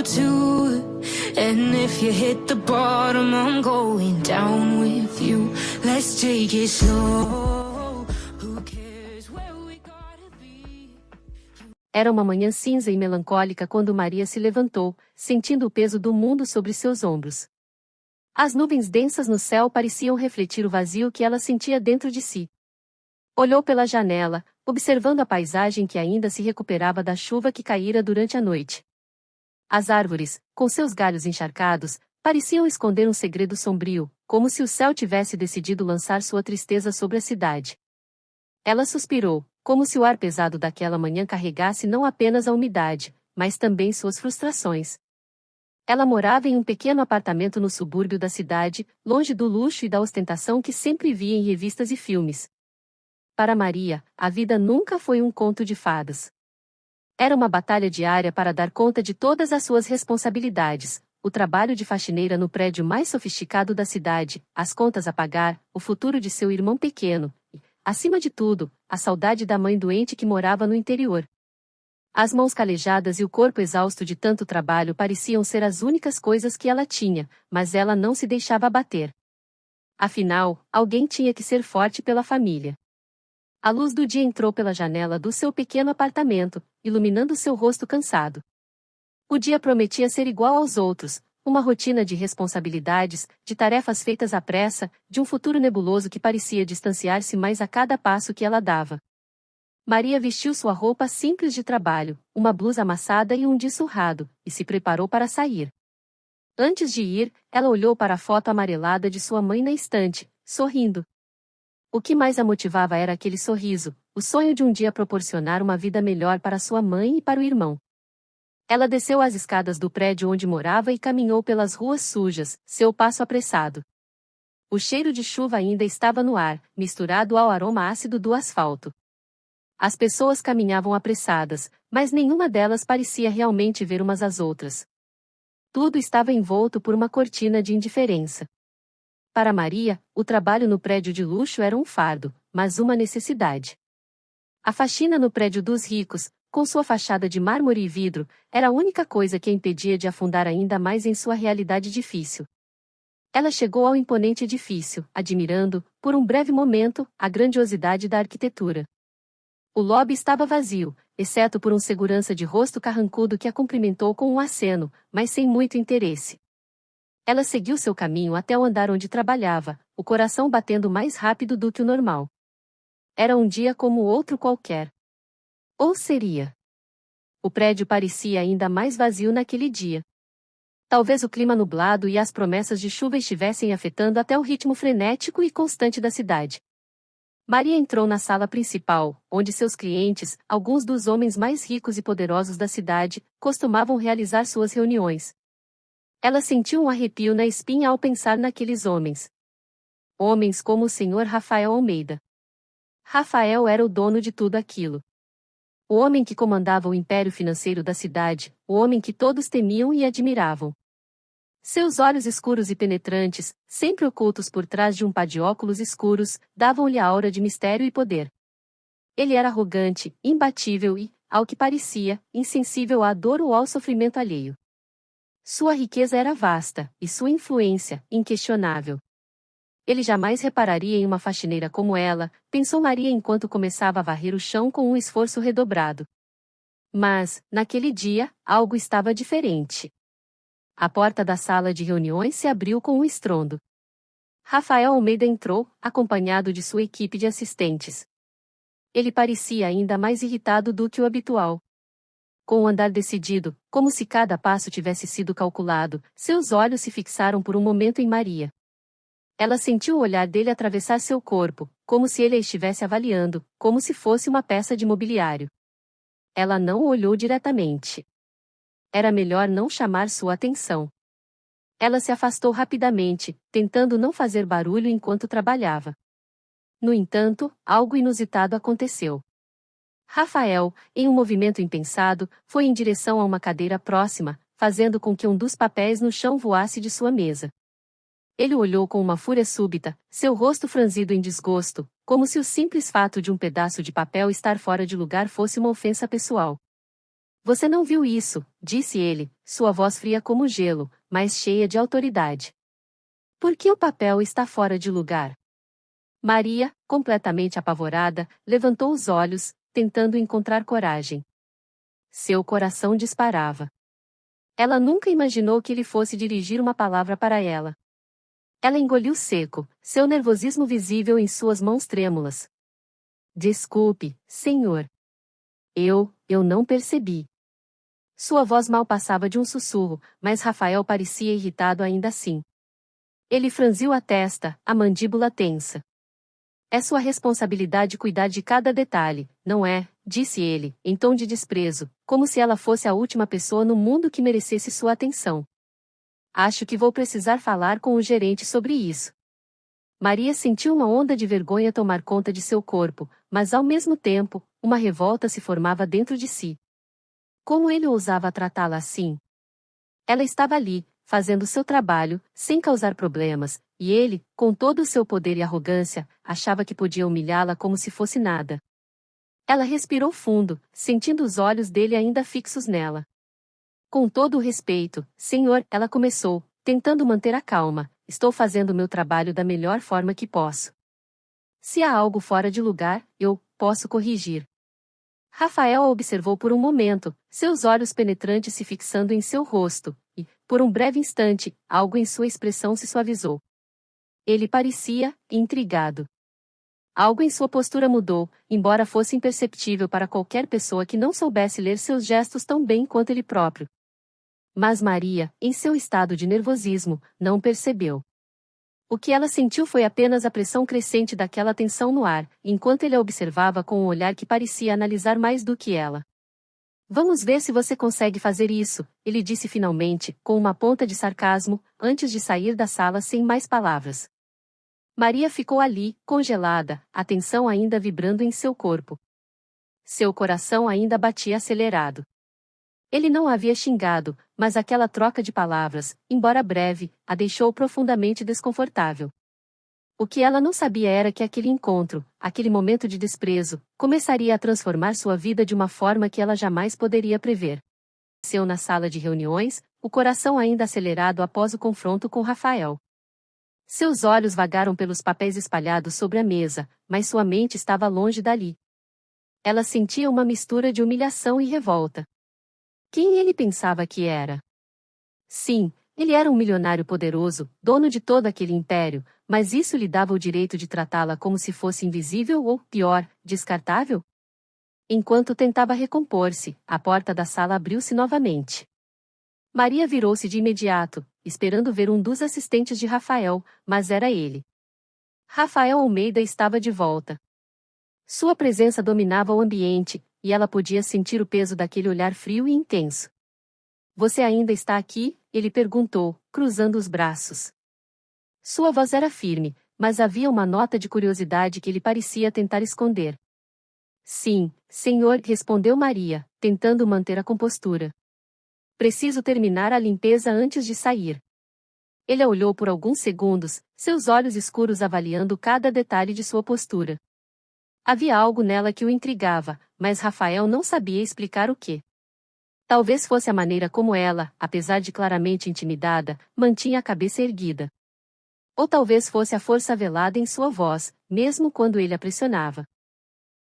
too. And if you hit the bottom, I'm going down with you. Let's take it slow. Who cares where we gotta be? Era uma manhã cinza e melancólica quando Maria se levantou, sentindo o peso do mundo sobre seus ombros. As nuvens densas no céu pareciam refletir o vazio que ela sentia dentro de si. Olhou pela janela, observando a paisagem que ainda se recuperava da chuva que caíra durante a noite. As árvores, com seus galhos encharcados, pareciam esconder um segredo sombrio, como se o céu tivesse decidido lançar sua tristeza sobre a cidade. Ela suspirou, como se o ar pesado daquela manhã carregasse não apenas a umidade, mas também suas frustrações. Ela morava em um pequeno apartamento no subúrbio da cidade, longe do luxo e da ostentação que sempre via em revistas e filmes. Para Maria, a vida nunca foi um conto de fadas. Era uma batalha diária para dar conta de todas as suas responsabilidades, o trabalho de faxineira no prédio mais sofisticado da cidade, as contas a pagar, o futuro de seu irmão pequeno e, acima de tudo, a saudade da mãe doente que morava no interior. As mãos calejadas e o corpo exausto de tanto trabalho pareciam ser as únicas coisas que ela tinha, mas ela não se deixava abater. Afinal, alguém tinha que ser forte pela família. A luz do dia entrou pela janela do seu pequeno apartamento, iluminando seu rosto cansado. O dia prometia ser igual aos outros, uma rotina de responsabilidades, de tarefas feitas à pressa, de um futuro nebuloso que parecia distanciar-se mais a cada passo que ela dava. Maria vestiu sua roupa simples de trabalho, uma blusa amassada e um dia surrado, e se preparou para sair. Antes de ir, ela olhou para a foto amarelada de sua mãe na estante, sorrindo. O que mais a motivava era aquele sorriso, o sonho de um dia proporcionar uma vida melhor para sua mãe e para o irmão. Ela desceu as escadas do prédio onde morava e caminhou pelas ruas sujas, seu passo apressado. O cheiro de chuva ainda estava no ar, misturado ao aroma ácido do asfalto. As pessoas caminhavam apressadas, mas nenhuma delas parecia realmente ver umas às outras. Tudo estava envolto por uma cortina de indiferença. Para Maria, o trabalho no prédio de luxo era um fardo, mas uma necessidade. A faxina no prédio dos ricos, com sua fachada de mármore e vidro, era a única coisa que a impedia de afundar ainda mais em sua realidade difícil. Ela chegou ao imponente edifício, admirando, por um breve momento, a grandiosidade da arquitetura. O lobby estava vazio, exceto por um segurança de rosto carrancudo que a cumprimentou com um aceno, mas sem muito interesse. Ela seguiu seu caminho até o andar onde trabalhava, o coração batendo mais rápido do que o normal. Era um dia como outro qualquer. Ou seria? O prédio parecia ainda mais vazio naquele dia. Talvez o clima nublado e as promessas de chuva estivessem afetando até o ritmo frenético e constante da cidade. Maria entrou na sala principal, onde seus clientes, alguns dos homens mais ricos e poderosos da cidade, costumavam realizar suas reuniões. Ela sentiu um arrepio na espinha ao pensar naqueles homens. Homens como o Sr. Rafael Almeida. Rafael era o dono de tudo aquilo. O homem que comandava o império financeiro da cidade, o homem que todos temiam e admiravam. Seus olhos escuros e penetrantes, sempre ocultos por trás de um par de óculos escuros, davam-lhe a aura de mistério e poder. Ele era arrogante, imbatível e, ao que parecia, insensível à dor ou ao sofrimento alheio. Sua riqueza era vasta, e sua influência, inquestionável. Ele jamais repararia em uma faxineira como ela, pensou Maria enquanto começava a varrer o chão com um esforço redobrado. Mas, naquele dia, algo estava diferente. A porta da sala de reuniões se abriu com um estrondo. Rafael Almeida entrou, acompanhado de sua equipe de assistentes. Ele parecia ainda mais irritado do que o habitual. Com um andar decidido, como se cada passo tivesse sido calculado, seus olhos se fixaram por um momento em Maria. Ela sentiu o olhar dele atravessar seu corpo, como se ele a estivesse avaliando, como se fosse uma peça de mobiliário. Ela não o olhou diretamente. Era melhor não chamar sua atenção. Ela se afastou rapidamente, tentando não fazer barulho enquanto trabalhava. No entanto, algo inusitado aconteceu. Rafael, em um movimento impensado, foi em direção a uma cadeira próxima, fazendo com que um dos papéis no chão voasse de sua mesa. Ele olhou com uma fúria súbita, seu rosto franzido em desgosto, como se o simples fato de um pedaço de papel estar fora de lugar fosse uma ofensa pessoal. Você não viu isso, disse ele, sua voz fria como gelo, mas cheia de autoridade. Por que o papel está fora de lugar? Maria, completamente apavorada, levantou os olhos, tentando encontrar coragem. Seu coração disparava. Ela nunca imaginou que ele fosse dirigir uma palavra para ela. Ela engoliu seco, seu nervosismo visível em suas mãos trêmulas. Desculpe, senhor. Eu não percebi. Sua voz mal passava de um sussurro, mas Rafael parecia irritado ainda assim. Ele franziu a testa, a mandíbula tensa. É sua responsabilidade cuidar de cada detalhe, não é? Disse ele, em tom de desprezo, como se ela fosse a última pessoa no mundo que merecesse sua atenção. Acho que vou precisar falar com o gerente sobre isso. Maria sentiu uma onda de vergonha tomar conta de seu corpo, mas ao mesmo tempo, uma revolta se formava dentro de si. Como ele ousava tratá-la assim? Ela estava ali, fazendo seu trabalho, sem causar problemas, e ele, com todo o seu poder e arrogância, achava que podia humilhá-la como se fosse nada. Ela respirou fundo, sentindo os olhos dele ainda fixos nela. Com todo o respeito, senhor, ela começou, tentando manter a calma, estou fazendo meu trabalho da melhor forma que posso. Se há algo fora de lugar, eu posso corrigir. Rafael a observou por um momento, seus olhos penetrantes se fixando em seu rosto, e, por um breve instante, algo em sua expressão se suavizou. Ele parecia intrigado. Algo em sua postura mudou, embora fosse imperceptível para qualquer pessoa que não soubesse ler seus gestos tão bem quanto ele próprio. Mas Maria, em seu estado de nervosismo, não percebeu. O que ela sentiu foi apenas a pressão crescente daquela tensão no ar, enquanto ele a observava com um olhar que parecia analisar mais do que ela. Vamos ver se você consegue fazer isso, ele disse finalmente, com uma ponta de sarcasmo, antes de sair da sala sem mais palavras. Maria ficou ali, congelada, a tensão ainda vibrando em seu corpo. Seu coração ainda batia acelerado. Ele não a havia xingado, mas aquela troca de palavras, embora breve, a deixou profundamente desconfortável. O que ela não sabia era que aquele encontro, aquele momento de desprezo, começaria a transformar sua vida de uma forma que ela jamais poderia prever. Desceu na sala de reuniões, o coração ainda acelerado após o confronto com Rafael. Seus olhos vagaram pelos papéis espalhados sobre a mesa, mas sua mente estava longe dali. Ela sentia uma mistura de humilhação e revolta. Quem ele pensava que era? Sim, ele era um milionário poderoso, dono de todo aquele império, mas isso lhe dava o direito de tratá-la como se fosse invisível ou, pior, descartável? Enquanto tentava recompor-se, a porta da sala abriu-se novamente. Maria virou-se de imediato, esperando ver um dos assistentes de Rafael, mas era ele. Rafael Almeida estava de volta. Sua presença dominava o ambiente, e ela podia sentir o peso daquele olhar frio e intenso. Você ainda está aqui? Ele perguntou, cruzando os braços. Sua voz era firme, mas havia uma nota de curiosidade que ele parecia tentar esconder. Sim, senhor, respondeu Maria, tentando manter a compostura. Preciso terminar a limpeza antes de sair. Ele a olhou por alguns segundos, seus olhos escuros avaliando cada detalhe de sua postura. Havia algo nela que o intrigava, mas Rafael não sabia explicar o que. Talvez fosse a maneira como ela, apesar de claramente intimidada, mantinha a cabeça erguida. Ou talvez fosse a força velada em sua voz, mesmo quando ele a pressionava.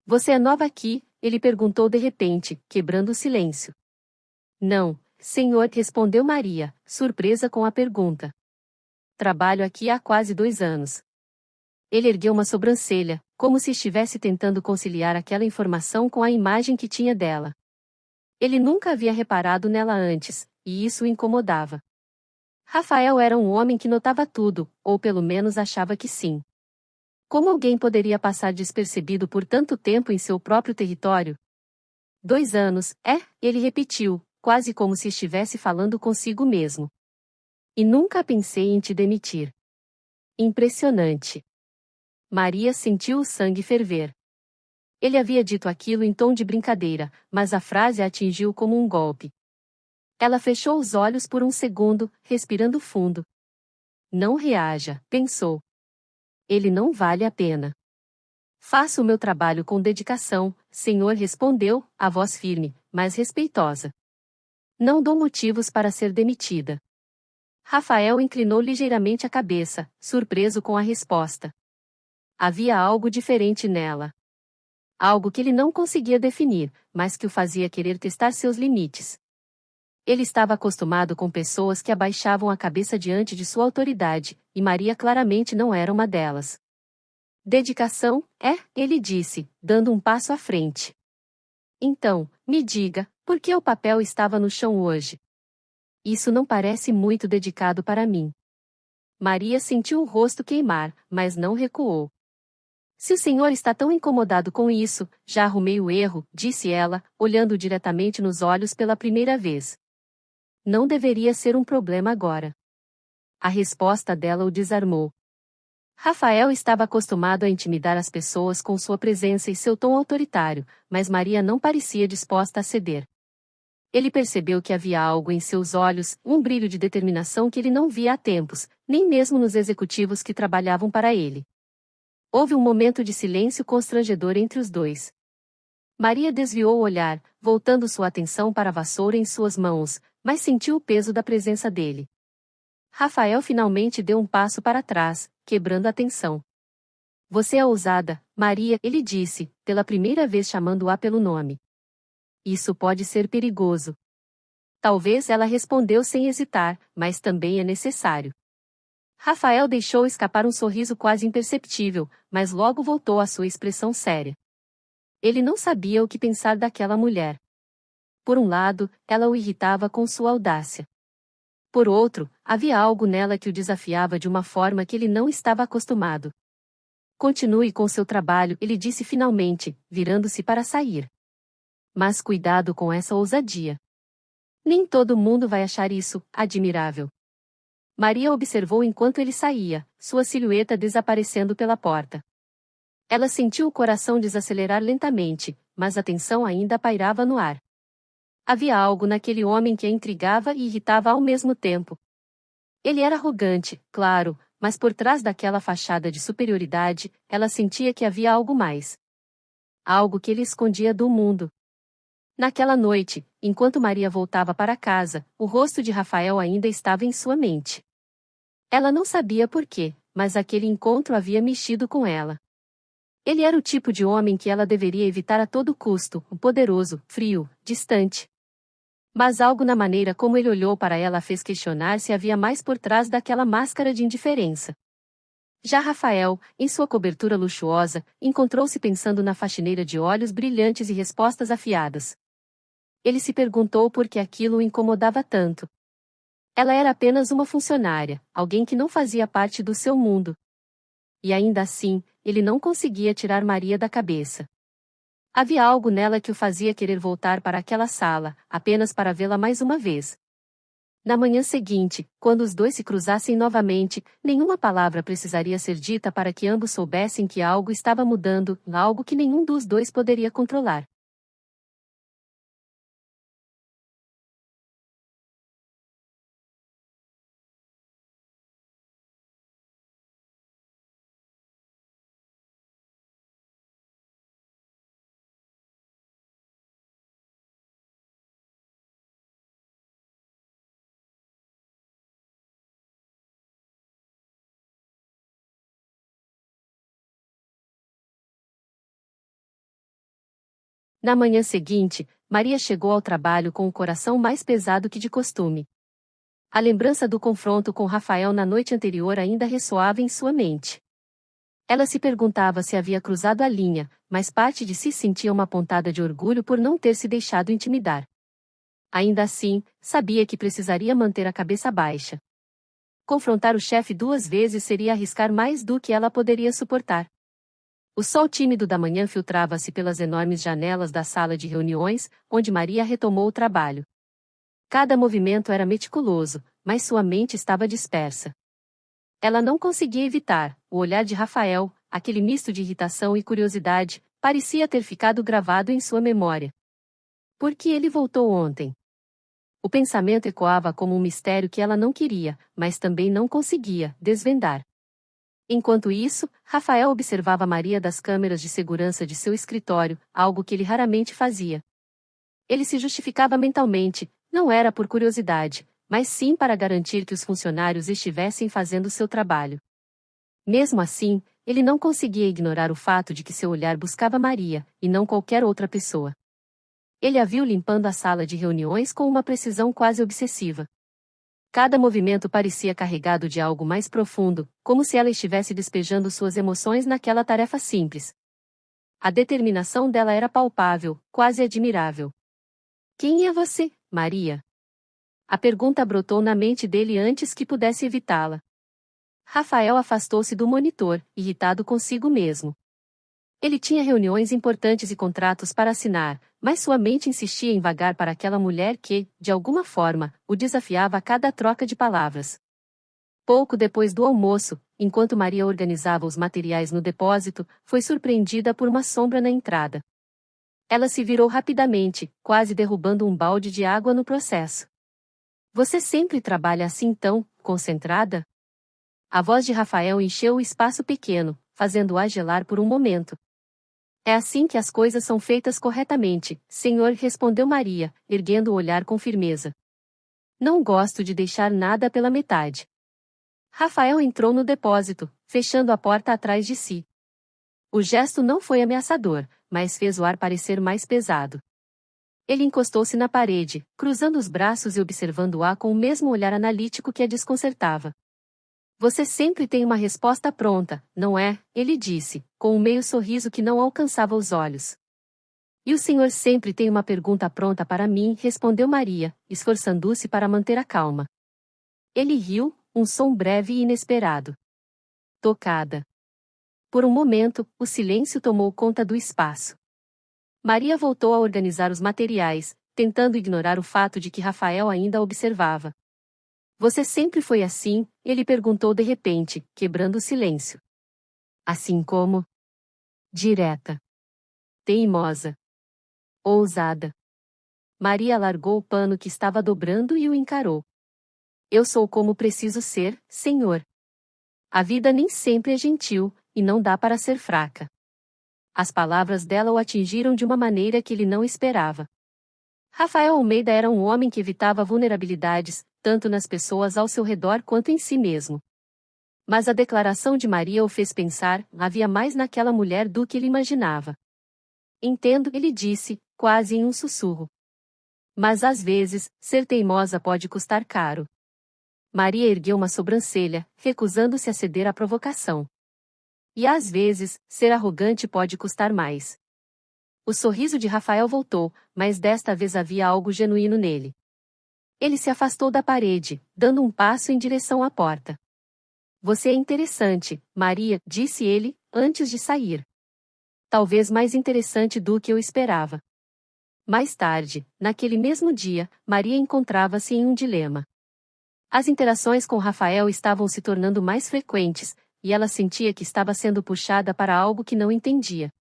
Você é nova aqui? Ele perguntou de repente, quebrando o silêncio. Não, senhor, respondeu Maria, surpresa com a pergunta. Trabalho aqui há quase 2 anos. Ele ergueu uma sobrancelha, como se estivesse tentando conciliar aquela informação com a imagem que tinha dela. Ele nunca havia reparado nela antes, e isso o incomodava. Rafael era um homem que notava tudo, ou pelo menos achava que sim. Como alguém poderia passar despercebido por tanto tempo em seu próprio território? 2 anos, ele repetiu, quase como se estivesse falando consigo mesmo. E nunca pensei em te demitir. Impressionante. Maria sentiu o sangue ferver. Ele havia dito aquilo em tom de brincadeira, mas a frase a atingiu como um golpe. Ela fechou os olhos por um segundo, respirando fundo. Não reaja, pensou. Ele não vale a pena. Faço o meu trabalho com dedicação, Senhor, respondeu, a voz firme, mas respeitosa. Não dou motivos para ser demitida. Rafael inclinou ligeiramente a cabeça, surpreso com a resposta. Havia algo diferente nela. Algo que ele não conseguia definir, mas que o fazia querer testar seus limites. Ele estava acostumado com pessoas que abaixavam a cabeça diante de sua autoridade, e Maria claramente não era uma delas. Dedicação, ele disse, dando um passo à frente. Então, me diga, por que o papel estava no chão hoje? Isso não parece muito dedicado para mim. Maria sentiu o rosto queimar, mas não recuou. Se o senhor está tão incomodado com isso, já arrumei o erro, disse ela, olhando diretamente nos olhos pela primeira vez. Não deveria ser um problema agora. A resposta dela o desarmou. Rafael estava acostumado a intimidar as pessoas com sua presença e seu tom autoritário, mas Maria não parecia disposta a ceder. Ele percebeu que havia algo em seus olhos, um brilho de determinação que ele não via há tempos, nem mesmo nos executivos que trabalhavam para ele. Houve um momento de silêncio constrangedor entre os dois. Maria desviou o olhar, voltando sua atenção para a vassoura em suas mãos, mas sentiu o peso da presença dele. Rafael finalmente deu um passo para trás, quebrando a tensão. Você é ousada, Maria, ele disse, pela primeira vez chamando-a pelo nome. Isso pode ser perigoso. Talvez ela respondeu sem hesitar, mas também é necessário. Rafael deixou escapar um sorriso quase imperceptível, mas logo voltou à sua expressão séria. Ele não sabia o que pensar daquela mulher. Por um lado, ela o irritava com sua audácia. Por outro, havia algo nela que o desafiava de uma forma que ele não estava acostumado. Continue com seu trabalho, ele disse finalmente, virando-se para sair. Mas cuidado com essa ousadia. Nem todo mundo vai achar isso admirável. Maria observou enquanto ele saía, sua silhueta desaparecendo pela porta. Ela sentiu o coração desacelerar lentamente, mas a tensão ainda pairava no ar. Havia algo naquele homem que a intrigava e irritava ao mesmo tempo. Ele era arrogante, claro, mas por trás daquela fachada de superioridade, ela sentia que havia algo mais. Algo que ele escondia do mundo. Naquela noite, enquanto Maria voltava para casa, o rosto de Rafael ainda estava em sua mente. Ela não sabia por quê, mas aquele encontro havia mexido com ela. Ele era o tipo de homem que ela deveria evitar a todo custo, um poderoso, frio, distante. Mas algo na maneira como ele olhou para ela a fez questionar se havia mais por trás daquela máscara de indiferença. Já Rafael, em sua cobertura luxuosa, encontrou-se pensando na faxineira de olhos brilhantes e respostas afiadas. Ele se perguntou por que aquilo o incomodava tanto. Ela era apenas uma funcionária, alguém que não fazia parte do seu mundo. E ainda assim, ele não conseguia tirar Maria da cabeça. Havia algo nela que o fazia querer voltar para aquela sala, apenas para vê-la mais uma vez. Na manhã seguinte, quando os dois se cruzassem novamente, nenhuma palavra precisaria ser dita para que ambos soubessem que algo estava mudando, algo que nenhum dos dois poderia controlar. Na manhã seguinte, Maria chegou ao trabalho com o coração mais pesado que de costume. A lembrança do confronto com Rafael na noite anterior ainda ressoava em sua mente. Ela se perguntava se havia cruzado a linha, mas parte de si sentia uma pontada de orgulho por não ter se deixado intimidar. Ainda assim, sabia que precisaria manter a cabeça baixa. Confrontar o chefe 2 vezes seria arriscar mais do que ela poderia suportar. O sol tímido da manhã filtrava-se pelas enormes janelas da sala de reuniões, onde Maria retomou o trabalho. Cada movimento era meticuloso, mas sua mente estava dispersa. Ela não conseguia evitar, o olhar de Rafael, aquele misto de irritação e curiosidade, parecia ter ficado gravado em sua memória. Por que ele voltou ontem? O pensamento ecoava como um mistério que ela não queria, mas também não conseguia, desvendar. Enquanto isso, Rafael observava Maria das câmeras de segurança de seu escritório, algo que ele raramente fazia. Ele se justificava mentalmente, não era por curiosidade, mas sim para garantir que os funcionários estivessem fazendo seu trabalho. Mesmo assim, ele não conseguia ignorar o fato de que seu olhar buscava Maria, e não qualquer outra pessoa. Ele a viu limpando a sala de reuniões com uma precisão quase obsessiva. Cada movimento parecia carregado de algo mais profundo, como se ela estivesse despejando suas emoções naquela tarefa simples. A determinação dela era palpável, quase admirável. Quem é você, Maria? A pergunta brotou na mente dele antes que pudesse evitá-la. Rafael afastou-se do monitor, irritado consigo mesmo. Ele tinha reuniões importantes e contratos para assinar, mas sua mente insistia em vagar para aquela mulher que, de alguma forma, o desafiava a cada troca de palavras. Pouco depois do almoço, enquanto Maria organizava os materiais no depósito, foi surpreendida por uma sombra na entrada. Ela se virou rapidamente, quase derrubando um balde de água no processo. Você sempre trabalha assim tão concentrada? A voz de Rafael encheu o espaço pequeno, fazendo-a gelar por um momento. É assim que as coisas são feitas corretamente, senhor, respondeu Maria, erguendo o olhar com firmeza. Não gosto de deixar nada pela metade. Rafael entrou no depósito, fechando a porta atrás de si. O gesto não foi ameaçador, mas fez o ar parecer mais pesado. Ele encostou-se na parede, cruzando os braços e observando-a com o mesmo olhar analítico que a desconcertava. Você sempre tem uma resposta pronta, não é? Ele disse, com um meio sorriso que não alcançava os olhos. E o senhor sempre tem uma pergunta pronta para mim, respondeu Maria, esforçando-se para manter a calma. Ele riu, um som breve e inesperado. Tocada. Por um momento, o silêncio tomou conta do espaço. Maria voltou a organizar os materiais, tentando ignorar o fato de que Rafael ainda a observava. Você sempre foi assim? Ele perguntou de repente, quebrando o silêncio. Assim como? Direta. Teimosa. Ousada. Maria largou o pano que estava dobrando e o encarou. Eu sou como preciso ser, senhor. A vida nem sempre é gentil, e não dá para ser fraca. As palavras dela o atingiram de uma maneira que ele não esperava. Rafael Almeida era um homem que evitava vulnerabilidades, tanto nas pessoas ao seu redor quanto em si mesmo. Mas a declaração de Maria o fez pensar, havia mais naquela mulher do que ele imaginava. Entendo, ele disse, quase em um sussurro. Mas às vezes, ser teimosa pode custar caro. Maria ergueu uma sobrancelha, recusando-se a ceder à provocação. E às vezes, ser arrogante pode custar mais. O sorriso de Rafael voltou, mas desta vez havia algo genuíno nele. Ele se afastou da parede, dando um passo em direção à porta. Você é interessante, Maria, disse ele, antes de sair. Talvez mais interessante do que eu esperava. Mais tarde, naquele mesmo dia, Maria encontrava-se em um dilema. As interações com Rafael estavam se tornando mais frequentes, e ela sentia que estava sendo puxada para algo que não entendia.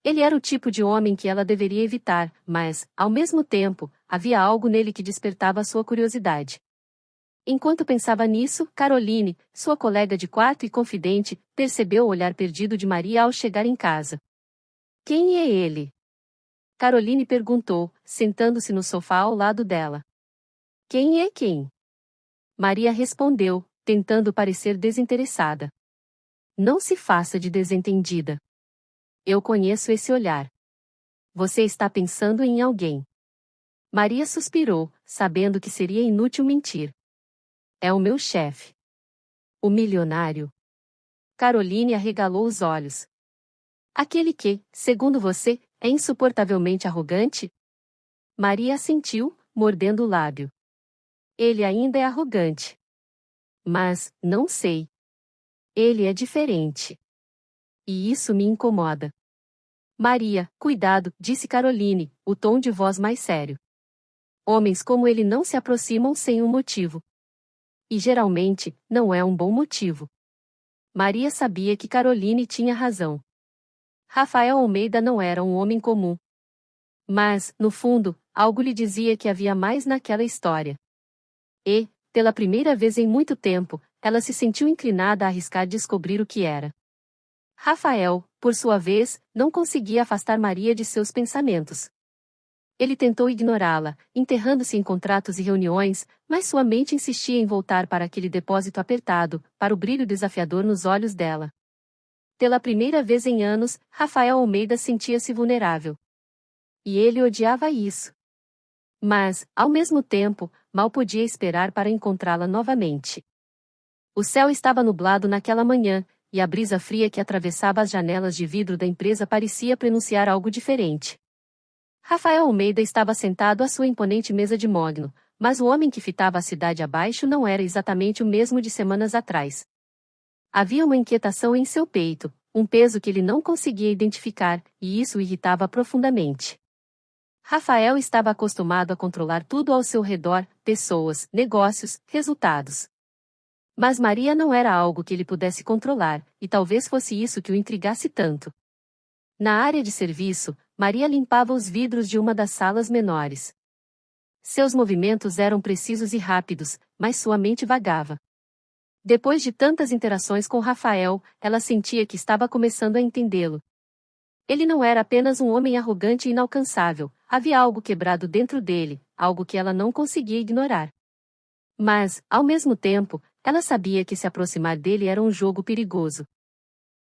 Ele era o tipo de homem que ela deveria evitar, mas, ao mesmo tempo, havia algo nele que despertava sua curiosidade. Enquanto pensava nisso, Caroline, sua colega de quarto e confidente, percebeu o olhar perdido de Maria ao chegar em casa. Quem é ele? Caroline perguntou, sentando-se no sofá ao lado dela. Quem é quem? Maria respondeu, tentando parecer desinteressada. Não se faça de desentendida. Eu conheço esse olhar. Você está pensando em alguém. Maria suspirou, sabendo que seria inútil mentir. É o meu chefe. O milionário. Caroline arregalou os olhos. Aquele que, segundo você, é insuportavelmente arrogante? Maria assentiu, mordendo o lábio. Ele ainda é arrogante. Mas, não sei. Ele é diferente. E isso me incomoda. Maria, cuidado, disse Caroline, o tom de voz mais sério. Homens como ele não se aproximam sem um motivo. E geralmente, não é um bom motivo. Maria sabia que Caroline tinha razão. Rafael Almeida não era um homem comum. Mas, no fundo, algo lhe dizia que havia mais naquela história. E, pela primeira vez em muito tempo, ela se sentiu inclinada a arriscar descobrir o que era. Rafael, por sua vez, não conseguia afastar Maria de seus pensamentos. Ele tentou ignorá-la, enterrando-se em contratos e reuniões, mas sua mente insistia em voltar para aquele depósito apertado, para o brilho desafiador nos olhos dela. Pela primeira vez em anos, Rafael Almeida sentia-se vulnerável. E ele odiava isso. Mas, ao mesmo tempo, mal podia esperar para encontrá-la novamente. O céu estava nublado naquela manhã, e a brisa fria que atravessava as janelas de vidro da empresa parecia prenunciar algo diferente. Rafael Almeida estava sentado à sua imponente mesa de mogno, mas o homem que fitava a cidade abaixo não era exatamente o mesmo de semanas atrás. Havia uma inquietação em seu peito, um peso que ele não conseguia identificar, e isso o irritava profundamente. Rafael estava acostumado a controlar tudo ao seu redor, pessoas, negócios, resultados. Mas Maria não era algo que ele pudesse controlar, e talvez fosse isso que o intrigasse tanto. Na área de serviço, Maria limpava os vidros de uma das salas menores. Seus movimentos eram precisos e rápidos, mas sua mente vagava. Depois de tantas interações com Rafael, ela sentia que estava começando a entendê-lo. Ele não era apenas um homem arrogante e inalcançável, havia algo quebrado dentro dele, algo que ela não conseguia ignorar. Mas, ao mesmo tempo, ela sabia que se aproximar dele era um jogo perigoso.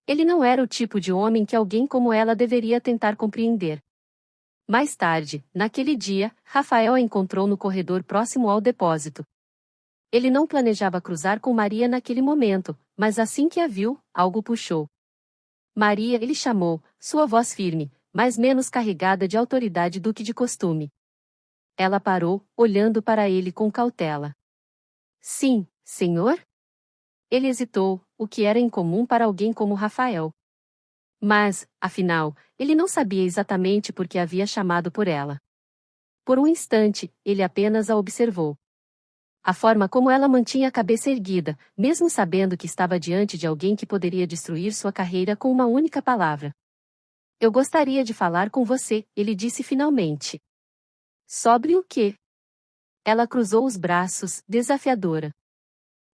Ele não era o tipo de homem que alguém como ela deveria tentar compreender. Mais tarde, naquele dia, Rafael a encontrou no corredor próximo ao depósito. Ele não planejava cruzar com Maria naquele momento, mas assim que a viu, algo puxou. Maria, ele chamou, sua voz firme, mas menos carregada de autoridade do que de costume. Ela parou, olhando para ele com cautela. Sim, senhor? Ele hesitou, o que era incomum para alguém como Rafael. Mas, afinal, ele não sabia exatamente por que havia chamado por ela. Por um instante, ele apenas a observou. A forma como ela mantinha a cabeça erguida, mesmo sabendo que estava diante de alguém que poderia destruir sua carreira com uma única palavra. Eu gostaria de falar com você, ele disse finalmente. Sobre o quê? Ela cruzou os braços, desafiadora.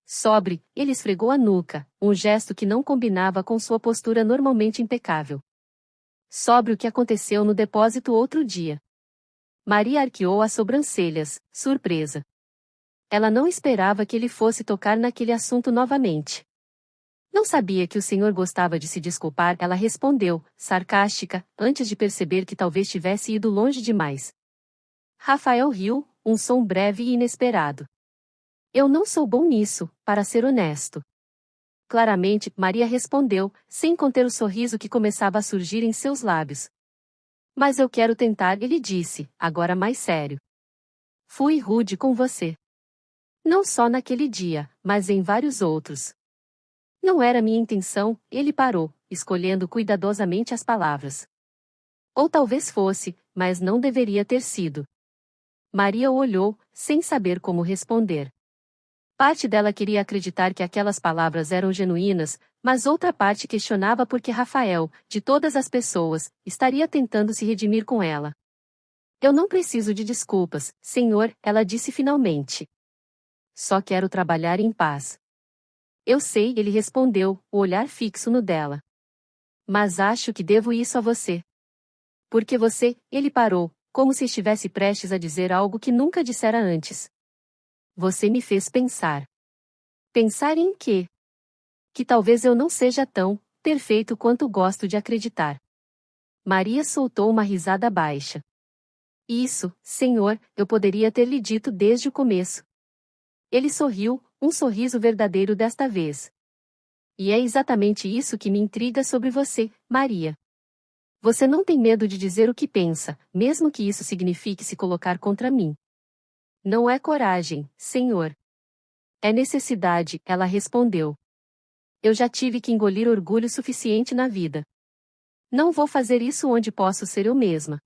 Sobre, ele esfregou a nuca, um gesto que não combinava com sua postura normalmente impecável. Sobre o que aconteceu no depósito outro dia. Maria arqueou as sobrancelhas, surpresa. Ela não esperava que ele fosse tocar naquele assunto novamente. Não sabia que o senhor gostava de se desculpar, ela respondeu, sarcástica, antes de perceber que talvez tivesse ido longe demais. Rafael riu, um som breve e inesperado. Eu não sou bom nisso, para ser honesto. Claramente, Maria respondeu, sem conter o sorriso que começava a surgir em seus lábios. Mas eu quero tentar, ele disse, agora mais sério. Fui rude com você. Não só naquele dia, mas em vários outros. Não era minha intenção, ele parou, escolhendo cuidadosamente as palavras. Ou talvez fosse, mas não deveria ter sido. Maria o olhou, sem saber como responder. Parte dela queria acreditar que aquelas palavras eram genuínas, mas outra parte questionava por que Rafael, de todas as pessoas, estaria tentando se redimir com ela. Eu não preciso de desculpas, senhor, ela disse finalmente. Só quero trabalhar em paz. Eu sei, ele respondeu, o olhar fixo no dela. Mas acho que devo isso a você. Porque você, ele parou, como se estivesse prestes a dizer algo que nunca dissera antes. Você me fez pensar. Pensar em quê? Que talvez eu não seja tão perfeito quanto gosto de acreditar. Maria soltou uma risada baixa. Isso, senhor, eu poderia ter lhe dito desde o começo. Ele sorriu, um sorriso verdadeiro desta vez. E é exatamente isso que me intriga sobre você, Maria. Você não tem medo de dizer o que pensa, mesmo que isso signifique se colocar contra mim. Não é coragem, senhor. É necessidade, ela respondeu. Eu já tive que engolir orgulho suficiente na vida. Não vou fazer isso onde posso ser eu mesma.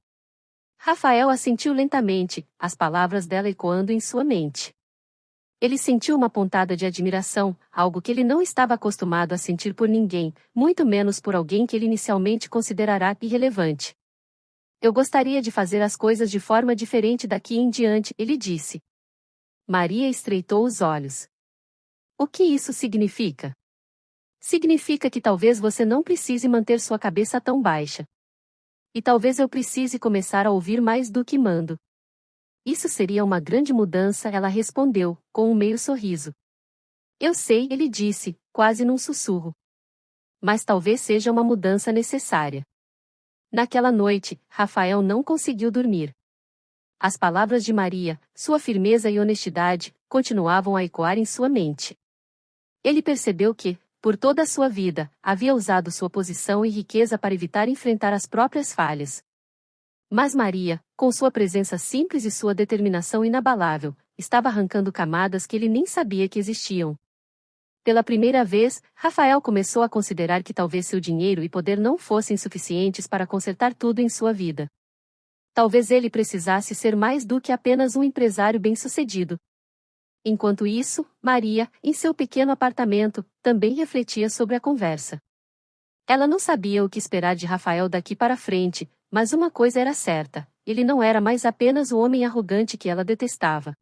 Rafael assentiu lentamente, as palavras dela ecoando em sua mente. Ele sentiu uma pontada de admiração, algo que ele não estava acostumado a sentir por ninguém, muito menos por alguém que ele inicialmente considerará irrelevante. Eu gostaria de fazer as coisas de forma diferente daqui em diante, ele disse. Maria estreitou os olhos. O que isso significa? Significa que talvez você não precise manter sua cabeça tão baixa. E talvez eu precise começar a ouvir mais do que mando. Isso seria uma grande mudança, ela respondeu, com um meio sorriso. Eu sei, ele disse, quase num sussurro. Mas talvez seja uma mudança necessária. Naquela noite, Rafael não conseguiu dormir. As palavras de Maria, sua firmeza e honestidade, continuavam a ecoar em sua mente. Ele percebeu que, por toda a sua vida, havia usado sua posição e riqueza para evitar enfrentar as próprias falhas. Mas Maria, com sua presença simples e sua determinação inabalável, estava arrancando camadas que ele nem sabia que existiam. Pela primeira vez, Rafael começou a considerar que talvez seu dinheiro e poder não fossem suficientes para consertar tudo em sua vida. Talvez ele precisasse ser mais do que apenas um empresário bem-sucedido. Enquanto isso, Maria, em seu pequeno apartamento, também refletia sobre a conversa. Ela não sabia o que esperar de Rafael daqui para frente, mas uma coisa era certa: ele não era mais apenas o homem arrogante que ela detestava.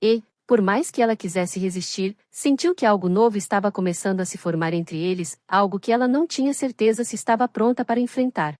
E, por mais que ela quisesse resistir, sentiu que algo novo estava começando a se formar entre eles, algo que ela não tinha certeza se estava pronta para enfrentar.